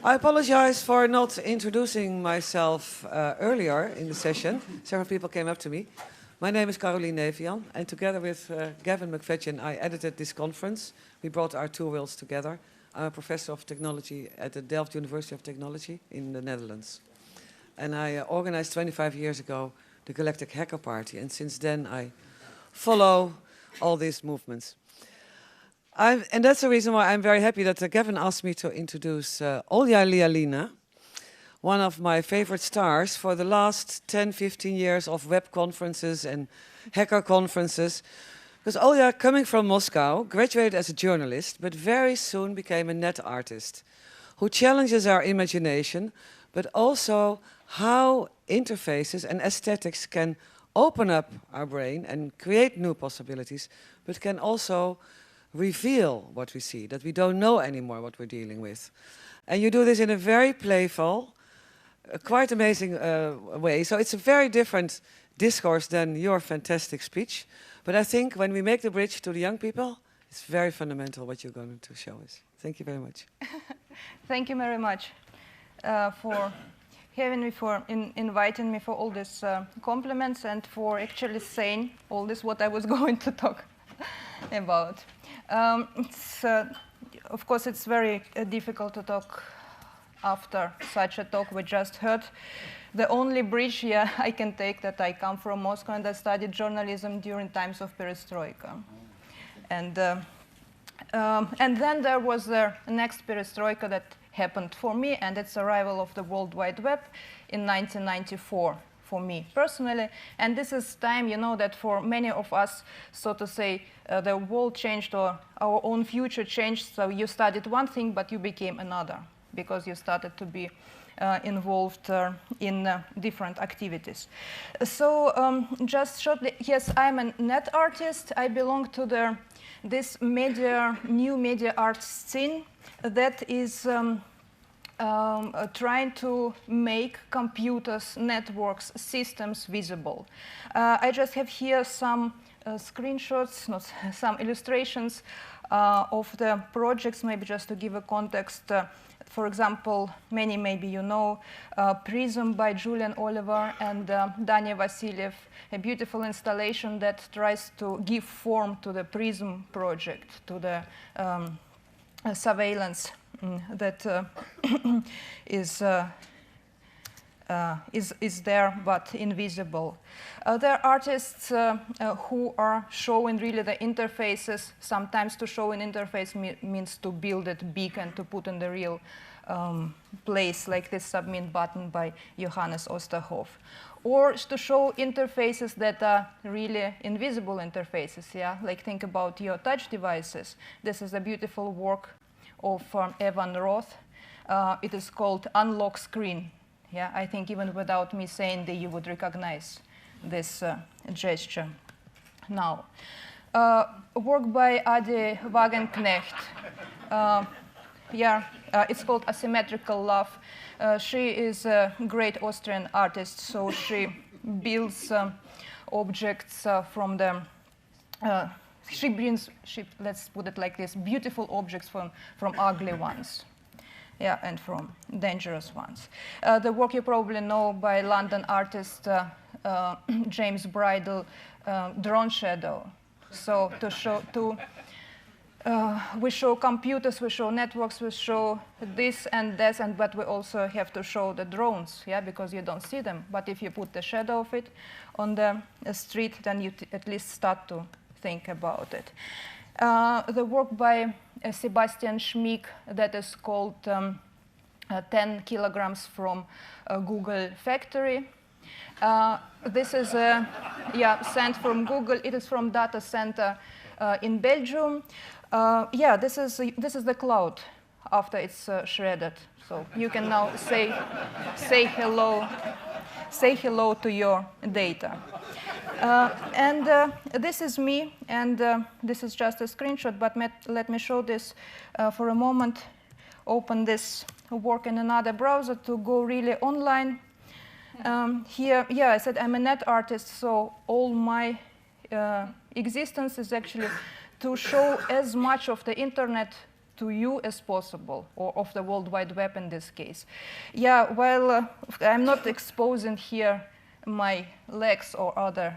I apologize for not introducing myself earlier in the session. Several people came up to me. My name is Caroline Nevian, and together with Gavin McFadyen, I edited this conference. We brought our two worlds together. I'm a professor of technology at the Delft University of Technology in the Netherlands. And I organized 25 years ago the Galactic Hacker Party, and since then I follow all these movements. And that's the reason why I'm very happy that Gavin asked me to introduce Olia Lialina, one of my favorite stars for the last 10, 15 years of web conferences and hacker conferences. Because Olia, coming from Moscow, graduated as a journalist, but very soon became a net artist who challenges our imagination, but also how interfaces and aesthetics can open up our brain and create new possibilities, but can also reveal what we see, that we don't know anymore what we're dealing with. And you do this in a very playful, quite amazing way. So it's a very different discourse than your fantastic speech. But I think when we make the bridge to the young people, it's very fundamental what you're going to show us. Thank you very much. Thank you very much for having me, for inviting me, for all these compliments, and for actually saying all this what I was going to talk about. Of course, it's very difficult to talk after such a talk we just heard. The only bridge here I can take that I come from Moscow and I studied journalism during times of perestroika. And then there was the next perestroika that happened for me, and it's arrival of the World Wide Web in 1994. For me personally, and this is time, you know, that for many of us, so to say, the world changed or our own future changed. So you studied one thing, but you became another because you started to be involved in different activities. So just shortly, yes, I'm a net artist. I belong to this new media art scene that is trying to make computers, networks, systems visible. I just have here some screenshots, not some illustrations of the projects, maybe just to give a context. For example, many maybe you know, Prism by Julian Oliver and Danya Vasilyev, a beautiful installation that tries to give form to the Prism project, to the surveillance that is there but invisible. There are artists who are showing really the interfaces. Sometimes to show an interface means to build it big and to put in the real place, like this submit button by Johannes Osterhoff. Or to show interfaces that are really invisible interfaces, yeah? Like think about your touch devices. This is a beautiful work of Evan Roth. It is called Unlock Screen. Yeah, I think even without me saying that you would recognize this gesture. Now, work by Adi Wagenknecht. It's called Asymmetrical Love. She is a great Austrian artist, so she builds objects from the let's put it like this, beautiful objects from ugly ones, yeah, and from dangerous ones. The work you probably know by London artist James Bridle, Drone Shadow. So we show computers, we show networks, we show this and this, but we also have to show the drones, yeah, because you don't see them. But if you put the shadow of it on the street, then you at least start to think about it. The work by Sebastian Schmick that is called 10 kilograms from Google Factory. This is sent from Google. It is from data center in Belgium. This is the cloud after it's shredded. So you can now say hello to your data. This is me, and this is just a screenshot, but let me show this for a moment. Open this work in another browser to go really online. Here, I said I'm a net artist, so all my existence is actually to show as much of the internet to you as possible, or of the World Wide Web in this case. Yeah, well, I'm not exposing here my legs or other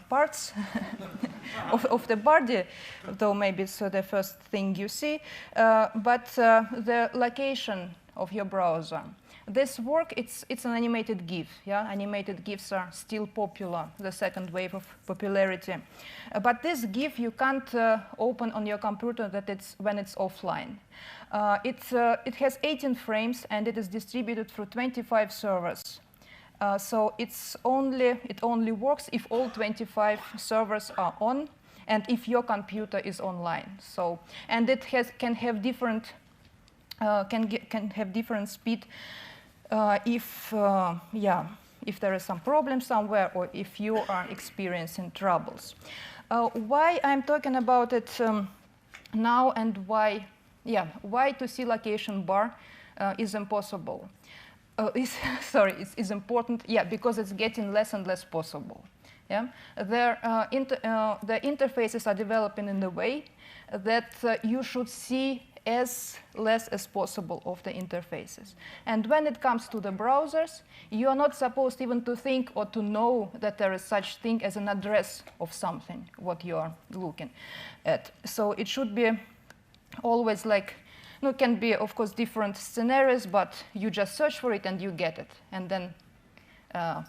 parts of the body, though maybe it's the first thing you see, but the location of your browser. This work, it's an animated GIF. Yeah, animated GIFs are still popular, the second wave of popularity. But this GIF you can't open on your computer when it's offline. It has 18 frames and it is distributed through 25 servers. So it only works if all 25 servers are on and if your computer is online. So, and it can have different speed. If there is some problem somewhere or if you are experiencing troubles. Why I'm talking about it now and why to see location bar is impossible. Is important, because it's getting less and less possible. Yeah? The interfaces are developing in the way that you should see as less as possible of the interfaces. And when it comes to the browsers, you are not supposed even to think or to know that there is such thing as an address of something, what you are looking at. So it should be always like, it can be, of course, different scenarios, but you just search for it and you get it. And then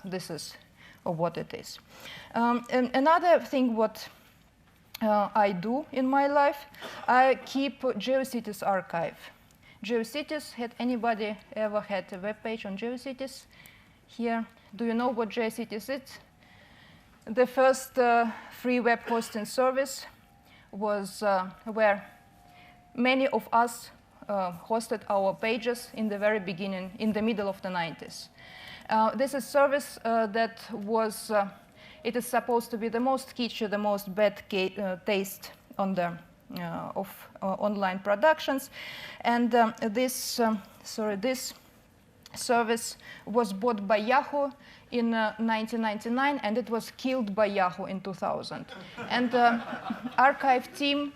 this is what it is. And another thing what I do in my life, I keep GeoCities archive. GeoCities, had anybody ever had a web page on GeoCities here? Do you know what GeoCities is? The first free web hosting service was where many of us hosted our pages in the very beginning, in the middle of the 90s. This is a service that was it is supposed to be the most kitschy, the most bad taste on the of online productions, and this service was bought by Yahoo in 1999, and it was killed by Yahoo in 2000. And the archive team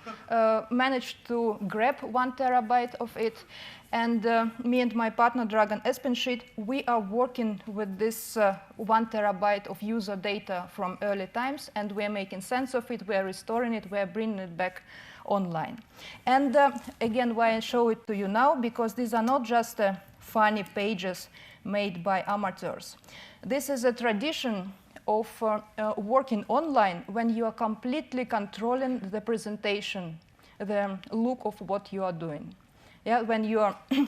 managed to grab 1 terabyte of it. And me and my partner, Dragan Espenshit, we are working with this 1 terabyte of user data from early times, and we're making sense of it, we're restoring it, we're bringing it back online. And again, why I show it to you now, because these are not just funny pages made by amateurs. This is a tradition of working online when you are completely controlling the presentation, the look of what you are doing. Yeah, when you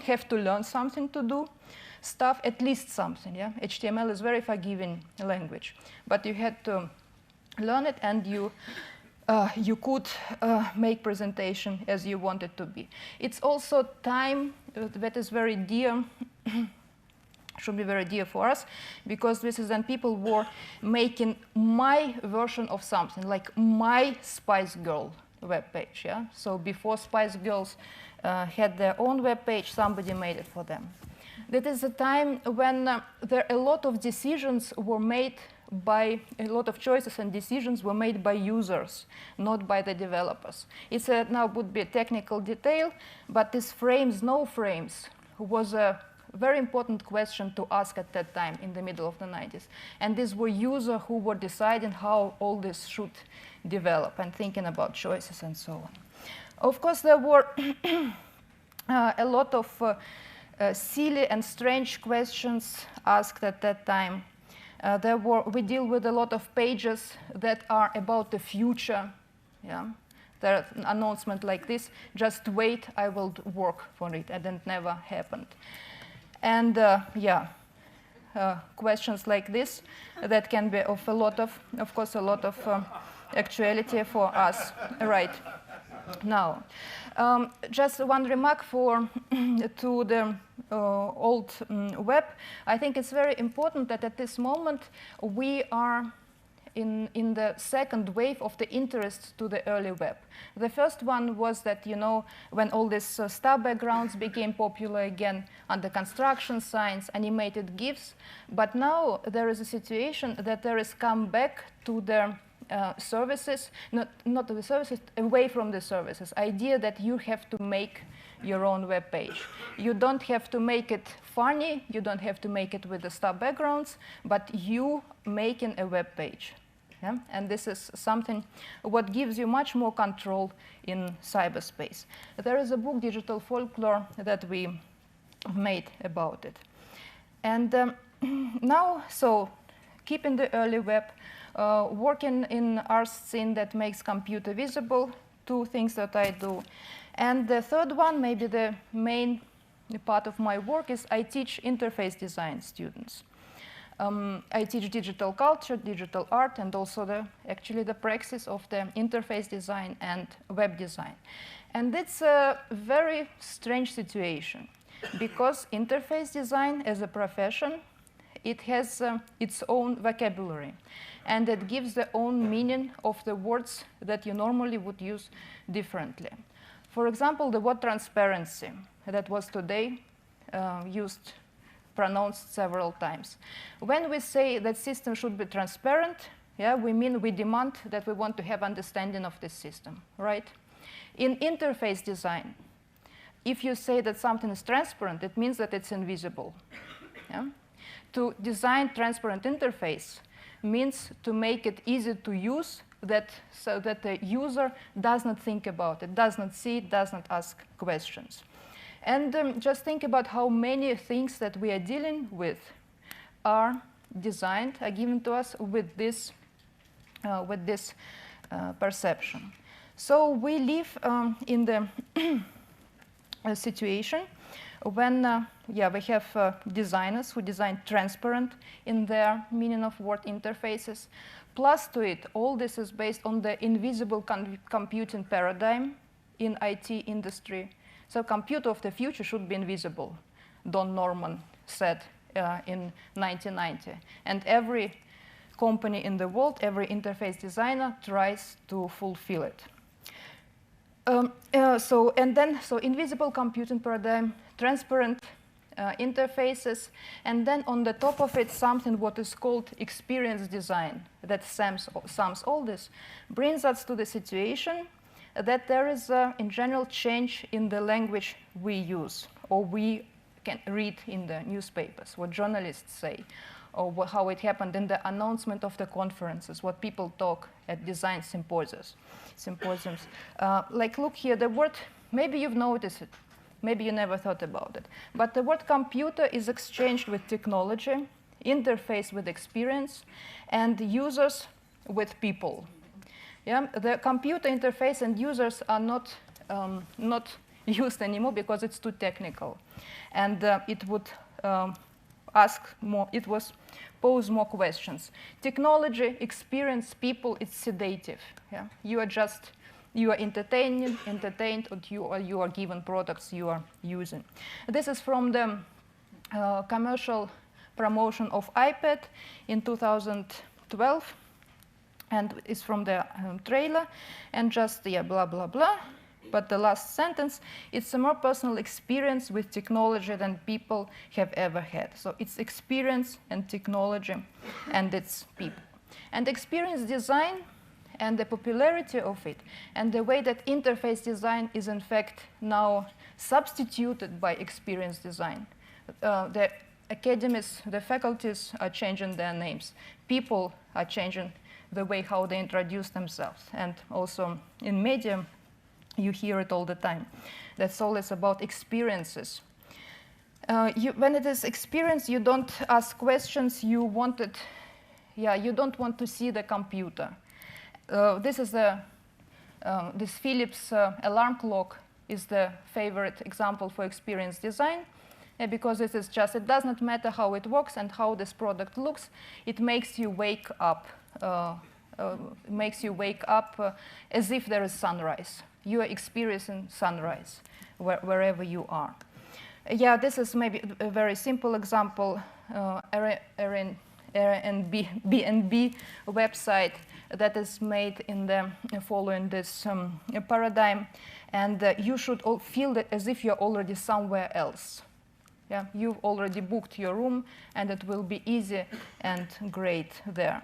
have to learn something to do stuff, at least something. Yeah, HTML is very forgiving language, but you had to learn it, and you could make presentation as you want it to be. It's also time that is very dear, should be very dear for us, because this is when people were making my version of something, like my Spice Girl web page. Yeah, so before Spice Girls had their own web page, somebody made it for them. That is a time when a lot of decisions were made by, a lot of choices and decisions were made by users, not by the developers. It's now would be a technical detail, but this frames, no frames, was a very important question to ask at that time in the middle of the 90s. And these were users who were deciding how all this should develop and thinking about choices and so on. Of course, there were a lot of silly and strange questions asked at that time. We deal with a lot of pages that are about the future. Yeah? There are an announcement like this, just wait, I will work for it, and it never happened. And questions like this that can be of course, a lot of actuality for us right now. Just one remark to the old web. I think it's very important that at this moment we are in the second wave of the interest to the early web. The first one was that, when all these star backgrounds became popular again under construction signs, animated GIFs. But now there is a situation that there is come back to the services, not to the services, away from the services. Idea that you have to make your own web page. You don't have to make it funny, you don't have to make it with the star backgrounds, but you making a web page. Yeah? And this is something what gives you much more control in cyberspace. There is a book, Digital Folklore, that we made about it. And now, so keeping the early web, working in our scene that makes computer visible, 2 things that I do. And the third one, maybe the main part of my work, is I teach interface design students. I teach digital culture, digital art, and also actually the praxis of the interface design and web design. And it's a very strange situation, because interface design as a profession, it has its own vocabulary, and it gives the own meaning of the words that you normally would use differently. For example, the word transparency that was today pronounced several times. When we say that system should be transparent, yeah, we mean we demand that we want to have understanding of this system, right? In interface design, if you say that something is transparent, it means that it's invisible. Yeah? To design transparent interface means to make it easy to use, so that the user does not think about it, does not see it, does not ask questions. And just think about how many things that we are dealing with are designed, are given to us with this perception. So we live in the situation when we have designers who design transparent in their meaning of word interfaces. Plus to it, all this is based on the invisible computing paradigm in IT industry. So computer of the future should be invisible, Don Norman said in 1990. And every company in the world, every interface designer tries to fulfill it. So invisible computing paradigm, transparent interfaces, and then on the top of it, something what is called experience design that sums all this, brings us to the situation that there is, in general, change in the language we use, or we can read in the newspapers, what journalists say, or how it happened in the announcement of the conferences, what people talk at design symposiums. Like, look here, the word, maybe you've noticed it, maybe you never thought about it, but the word computer is exchanged with technology, interface with experience, and users with people. Yeah? The computer interface and users are not used anymore because it's too technical. And it would pose more questions. Technology, experience, people, it's sedative. Yeah? You are entertained, or you are given products you are using. This is from the commercial promotion of iPad in 2012. And it's from the trailer, and just, blah, blah, blah. But the last sentence, it's a more personal experience with technology than people have ever had. So it's experience and technology, and it's people. And experience design and the popularity of it, and the way that interface design is in fact now substituted by experience design. The academies, the faculties are changing their names. People are changing the way how they introduce themselves. And also in media, you hear it all the time. That's always about experiences. When it is experience, you don't ask questions, you don't want to see the computer. This is this Philips alarm clock is the favorite example for experience design. Because it does not matter how it works and how this product looks, it makes you wake up. As if there is sunrise. You are experiencing sunrise wherever you are. Yeah, this is maybe a very simple example. Airbnb website that is made in the following this paradigm, and you should all feel that as if you're already somewhere else. Yeah, you've already booked your room, and it will be easy and great there.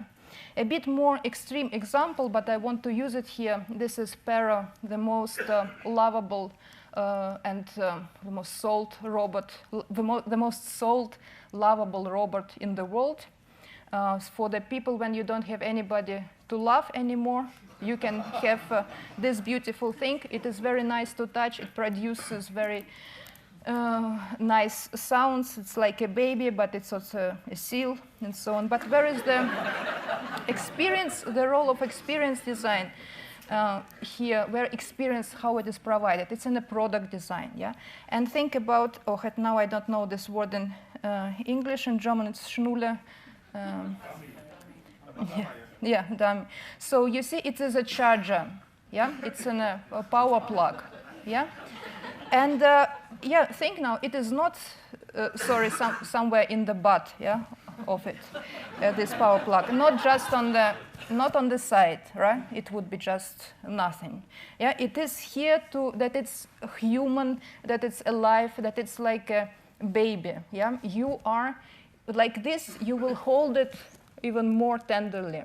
A bit more extreme example, but I want to use it here. This is Pero, the most lovable and the most sold robot, the most sold lovable robot in the world. For the people when you don't have anybody to love anymore, you can have this beautiful thing. It is very nice to touch. It produces very nice sounds. It's like a baby, but it's also a seal and so on. But where is the experience, the role of experience design here, where experience, how it is provided? It's in the product design, yeah? And think about, oh, now I don't know this word in English. In German, it's Schnulle. Yeah, dummy. So you see, it is a charger, yeah? It's in a power plug, yeah? And yeah, think now, it is not, sorry, somewhere in the butt, yeah, of it, this power plug. Not just on the, not on the side, right? It would be just nothing. Yeah, it is here that it's human, that it's alive, that it's like a baby, yeah? You are, like this, you will hold it even more tenderly.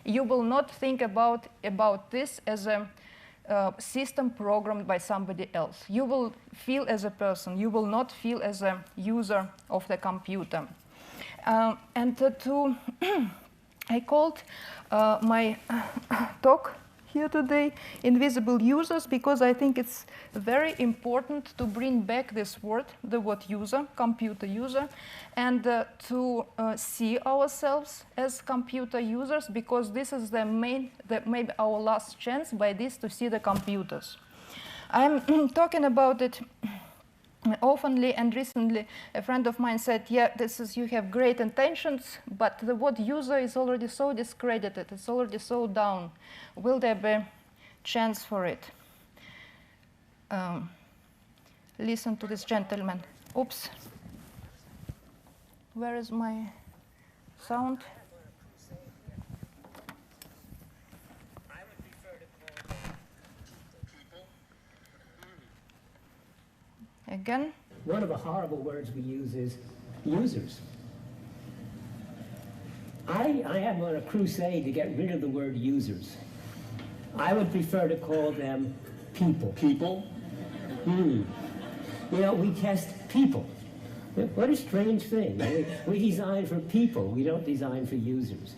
You will not think about this as a system programmed by somebody else. You will feel as a person. You will not feel as a user of the computer. I called my talk here today Invisible Users, because I think it's very important to bring back this word, the word user, computer user, and to see ourselves as computer users, because this is maybe our last chance by this to see the computers. I'm talking about it oftenly, and recently a friend of mine said, yeah, you have great intentions, but the word user is already so discredited, it's already so down. Will there be chance for it? Listen to this gentleman. Oops. Where is my sound? Again? One of the horrible words we use is users. I am on a crusade to get rid of the word users. I would prefer to call them people. People? You know, we test people. What a strange thing. We design for people. We don't design for users.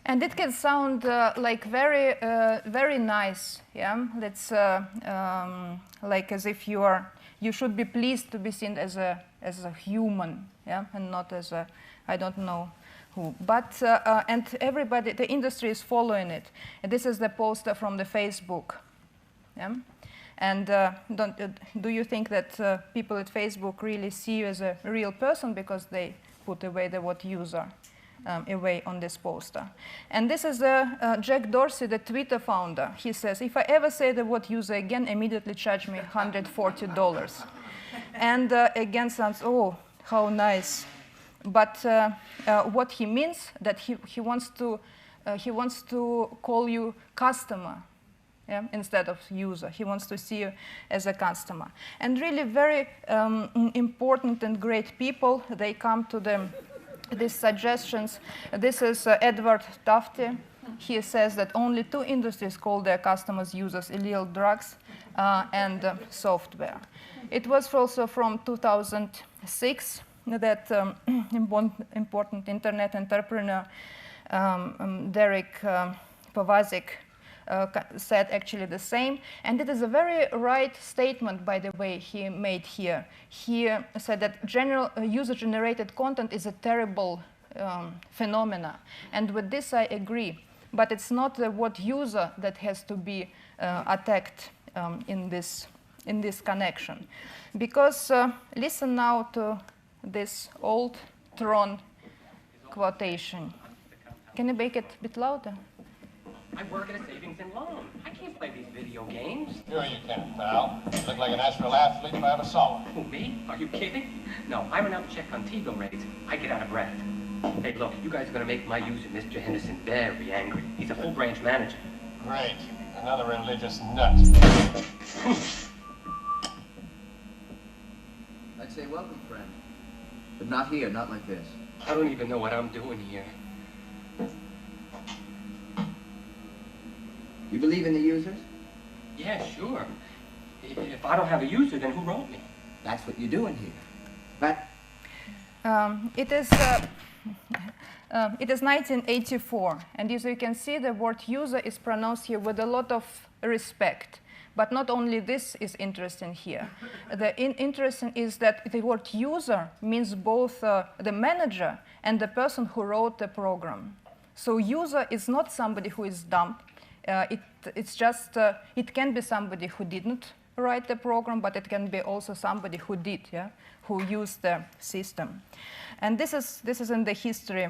And it can sound like very, very nice. Yeah, that's like as if you should be pleased to be seen as a human, yeah, and not as a I don't know who. But and everybody, the industry is following it. And this is the poster from the Facebook. Yeah? And do you think that people at Facebook really see you as a real person because they put away the word user away on this poster? And this is Jack Dorsey, the Twitter founder. He says, if I ever say the word user again, immediately charge me $140. And again sounds, oh, how nice. But what he means, that he wants to call you customer. Yeah, instead of user. He wants to see you as a customer. And really very important and great people, they come to these suggestions. This is Edward Tufte. He says that only 2 industries call their customers users: illegal drugs and software. It was also from 2006 that important internet entrepreneur Derek Pavasic said actually the same. And it is a very right statement, by the way, he made here. He said that general user-generated content is a terrible phenomena. And with this I agree. But it's not the word user that has to be attacked in this connection. Because listen now to this old Tron quotation. Can you make it a bit louder? I work at a savings and loan. I can't play these video games. Sure you can, pal. You look like an astral athlete if I ever saw one. Who, me? Are you kidding? No, I run out and check on T-bill rates. I get out of breath. Hey, look, you guys are going to make my user, Mr. Henderson, very angry. He's a full branch manager. Great. Another religious nut. I'd say welcome, friend. But not here, not like this. I don't even know what I'm doing here. You believe in the users? Yeah, sure. If I don't have a user, then who wrote me? That's what you're doing here. But It is 1984, and as you can see, the word user is pronounced here with a lot of respect. But not only this is interesting here. The interesting is that the word user means both the manager and the person who wrote the program. So user is not somebody who is dumb. It's just, it can be somebody who didn't write the program, but it can be also somebody who did, yeah, who used the system. And this is in the history,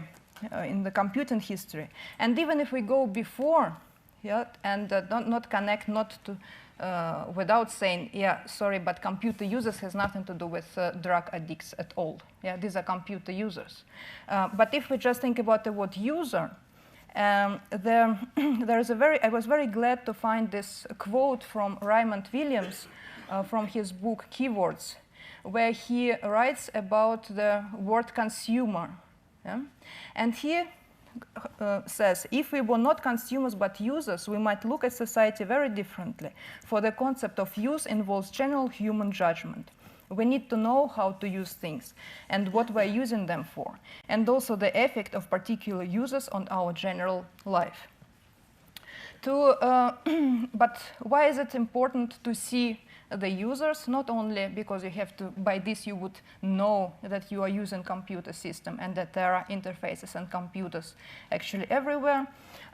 in the computing history. And even if we go before, yeah, and not connect, not to, without saying, yeah, sorry, but computer users has nothing to do with drug addicts at all. Yeah, these are computer users. But if we just think about the word user, there is a I was very glad to find this quote from Raymond Williams from his book Keywords, where he writes about the word consumer. Yeah? And he says, if we were not consumers but users, we might look at society very differently. For the concept of use involves general human judgment. We need to know how to use things and what we're using them for, and also the effect of particular users on our general life. But why is it important to see the users? Not only because you have to, by this you would know that you are using computer system and that there are interfaces and computers actually everywhere.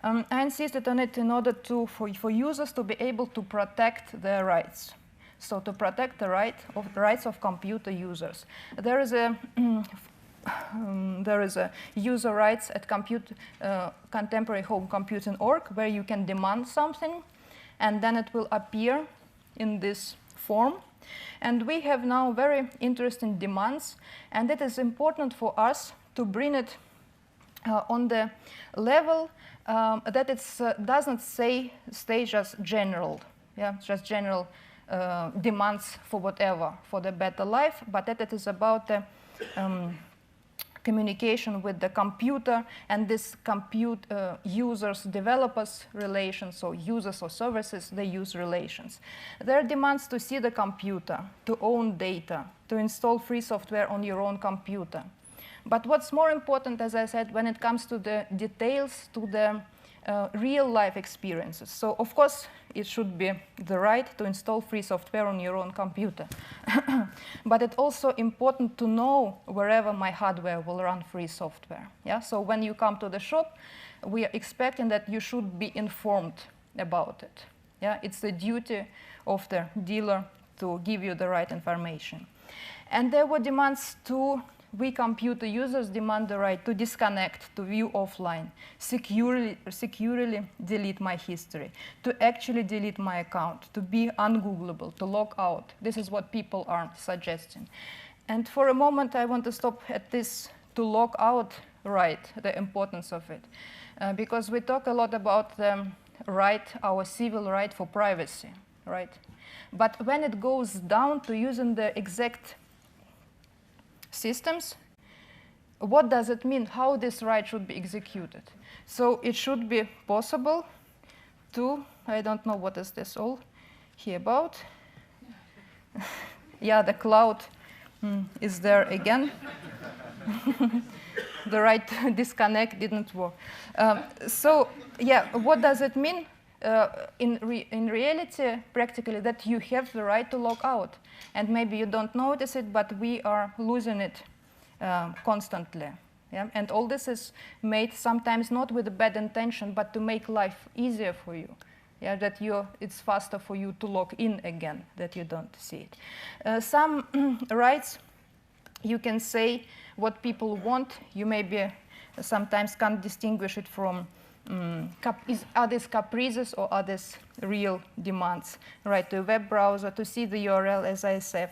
I insisted on it in order for users to be able to protect their rights. So to protect the rights of computer users. There is a user rights at contemporary home computing.org where you can demand something, and then it will appear in this form. And we have now very interesting demands, and it is important for us to bring it on the level that it doesn't stay just general, yeah, just general demands for whatever, for the better life, but that it is about the communication with the computer and this users, developers relations, so users or services, they use relations. There are demands to see the computer, to own data, to install free software on your own computer. But what's more important, as I said, when it comes to the details, to the real life experiences. So of course it should be the right to install free software on your own computer. But it's also important to know wherever my hardware will run free software. Yeah? So when you come to the shop, we are expecting that you should be informed about it. Yeah? It's the duty of the dealer to give you the right information. And there were demands to we computer users demand the right to disconnect, to view offline, securely delete my history, to actually delete my account, to be ungoogleable, to log out. This is what people are suggesting. And for a moment, I want to stop at this to log out right, the importance of it. Because we talk a lot about the right, our civil right for privacy, right? But when it goes down to using the exact systems, what does it mean? How this right should be executed? So it should be possible to, I don't know what is this all here about. Yeah, the cloud is there again. The right to disconnect didn't work. So yeah, what does it mean? In reality, practically, that you have the right to log out. And maybe you don't notice it, but we are losing it constantly. Yeah? And all this is made sometimes not with a bad intention, but to make life easier for you. Yeah, that it's faster for you to log in again, that you don't see it. Some rights, you can say what people want. You maybe sometimes can't distinguish it from are these caprices or are these real demands? Right, to a web browser, to see the URL, as I said,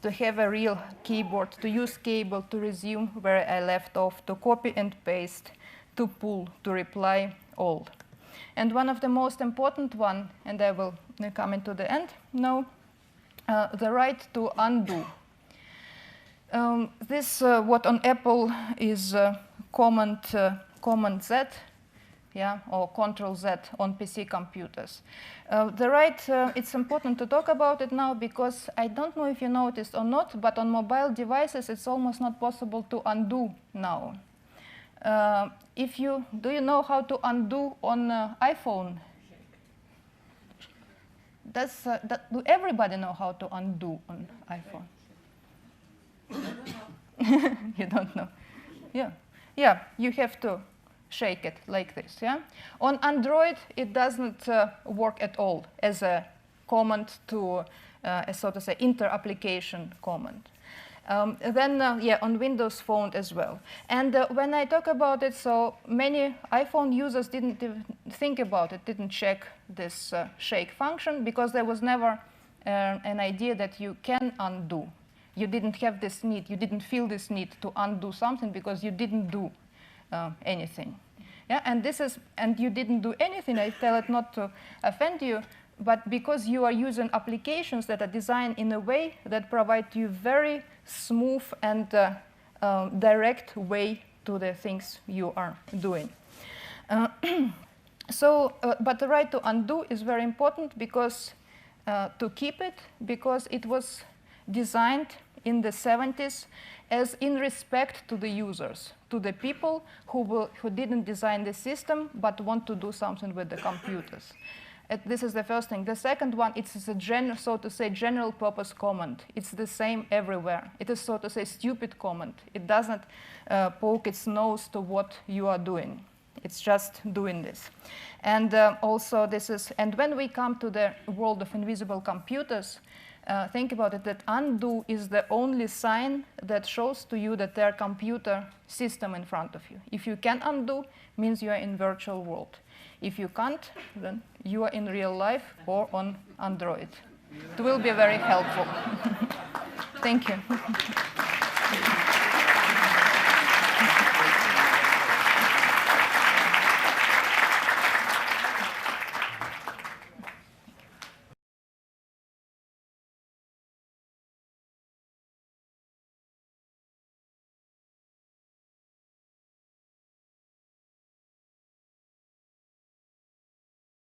to have a real keyboard, to use cable, to resume where I left off, to copy and paste, to pull, to reply, all. And one of the most important one, and I will come into the end now, the right to undo. This, what on Apple is Command Z, yeah, or Control Z on PC computers. The right, it's important to talk about it now because I don't know if you noticed or not, but on mobile devices it's almost not possible to undo now. Do you know how to undo on iPhone? Do everybody know how to undo on iPhone? You don't know. Yeah, you have to shake it like this, yeah? On Android, it doesn't work at all as a command to, so to say, inter-application command. On Windows Phone as well. And when I talk about it, so many iPhone users didn't even think about it, didn't check this shake function, because there was never an idea that you can undo. You didn't have this need, you didn't feel this need to undo something because you didn't do anything. Yeah, and you didn't do anything, I tell it not to offend you, but because you are using applications that are designed in a way that provide you very smooth and direct way to the things you are doing. But the right to undo is very important because to keep it, because it was designed in the 70s as in respect to the users, to the people who didn't design the system but want to do something with the computers. This is the first thing. The second one, it's a so to say, general purpose command. It's the same everywhere. It is, so to say, stupid command. It doesn't poke its nose to what you are doing. It's just doing this. And also this is, and when we come to the world of invisible computers, think about it, that undo is the only sign that shows to you that there's a computer system in front of you. If you can undo, means you are in virtual world. If you can't, then you are in real life or on Android. It will be very helpful. Thank you.